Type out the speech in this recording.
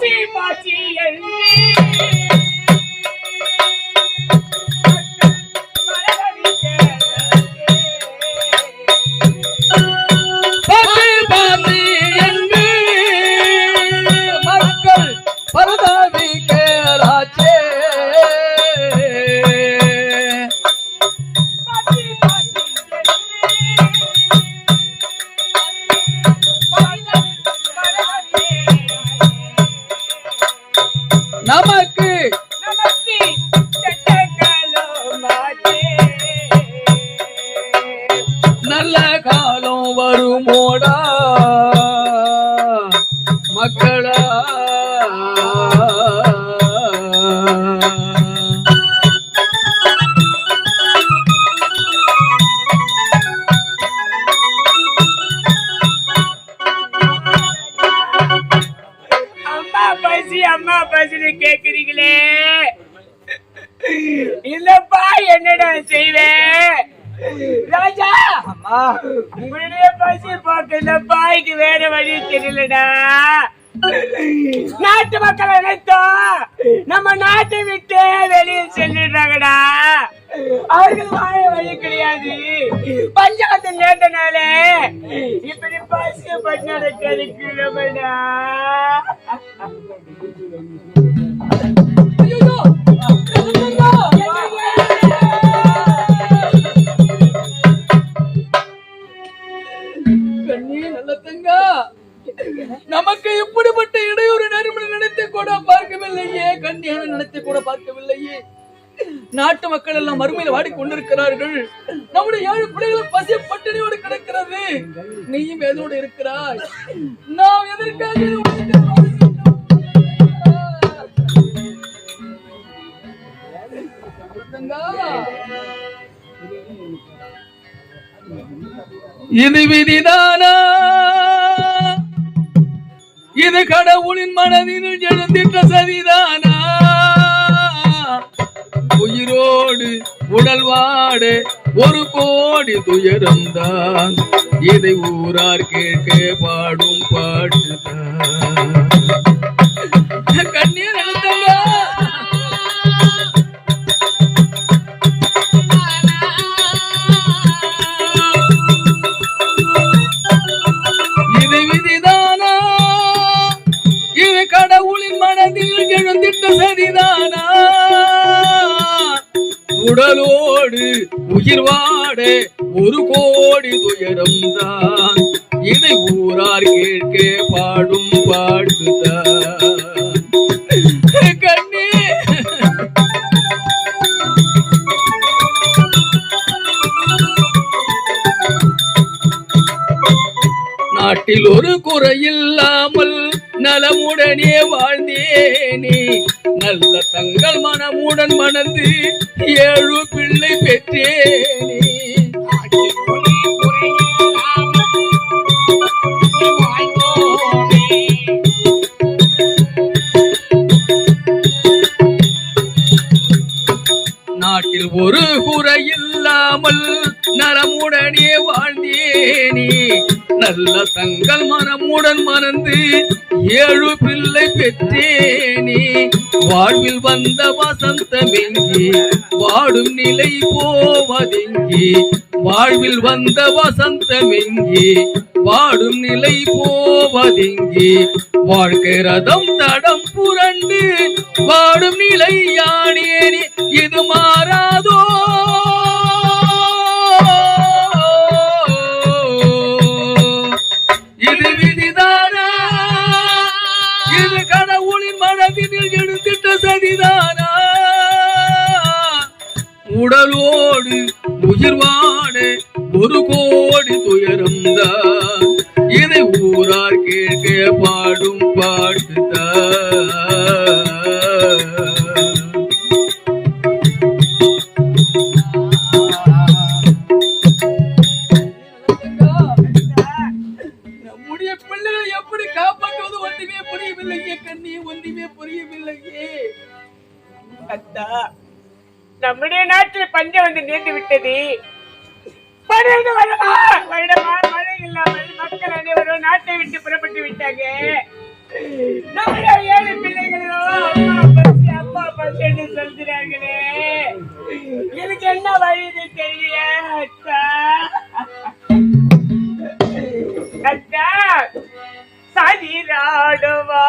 பாசி பாசி நமக்கு நல்ல காலம் வருமோடா மக்களா அம்மா பசி கேக்குறீங்களே, இல்லப்பா என்னடா செய்வேன் ராஜா. உங்களுடைய பசி போக்கு இந்த பாய்க்கு வேற வழி தெரியலடா. நாட்டு மக்களை நினைத்தோம் நம்ம நாட்டை விட்டு வெளியே செல்லிடுறாங்கடா. அவர்கள் வாழ வழி கிடையாது. பஞ்சாயத்து நேர்ந்தனால இப்படி பசி பண்ண கிடைக்கலடா. நமக்கு இப்படிப்பட்ட இடையூறு நெருமணி நினைத்து கூட பார்க்கவில்லையே. கண்ணியான நினைத்து கூட பார்க்கவில்லையே. நாட்டு மக்கள் எல்லாம் மறுமையில் வாடிக்கொண்டிருக்கிறார்கள். நம்முடைய 7 பிள்ளைகளும் பசி பட்டினியோடு கிடக்கிறது. நீயும் எதோடு இருக்கிறாய்? நாம் எதற்காக இது விதிதானா? இது கடவுளின் மனதில் எழுந்திட்ட சதிதானா? உயிரோடு உடல் வாட 1 கோடி துயரம்தான். இதை ஊரார் கேட்க பாடும் பாட்டுதான். கண்ணீர் எழுத்தங்க இது விதிதானா? இது கடவுளின் மனதில் எழுந்திட்ட சரிதானா? உடலோடு உயிர் வாட 1 கோடி துயரம்தான். இதை ஊரார் கேட்க பாடும் பாட்டுதான். கண்ணே நாட்டில் ஒரு குறையில்லாமல் நலமுடனே வாழ்ந்தேனே. நல்ல தங்கள் மனமுடன் மணந்து 7 பிள்ளை பெற்றேனே. நாட்டில் ஒரு குறையில்லாமல் நலமுடனே வாழ்ந்தேனே. நல்ல தங்கள் மனமுடன் மறந்து 7 பிள்ளை பெற்றேனே. வாழ்வில் வந்த வசந்தமெங்கே வாடும் நிலை போவதெங்கே? வாழ்வில் வந்த வசந்தமெங்கே வாடும் நிலை போவதெங்கே? வாழ்க்கை ரதம் தடம் புரண்டு வாடும் நிலை யானேனே. இது மாறாதோ? இது விதிதானா? இது கடவுளின் மனதில் எழுந்திட்ட சதிதானா? உடலோடு உயிர் வாட 1 கோடி துயரம்தான். இதை ஊரார் கேட்க பாடும் பாட்டுதான். நம்முடைய பிள்ளைகளை எப்படி காப்பாற்றுவது ஒன்றுமே புரியவில்லையே. கண்ணி ஒன்றுமே புரியவில்லையே. நம்முடைய நாட்டில் பஞ்சம் வந்து நேர்ந்து விட்டது. 12 வருடமா மழை இல்லாமல் மக்கள் அனைவரும் நாட்டை விட்டு புறப்பட்டு விட்டாங்க. நம்முடைய 7 பிள்ளைகளும் அப்பா பசி என்று சொல்கிறார்களே, எனக்கு என்ன வயது தெரியல அக்கா. அக்கா சதிராடுவான்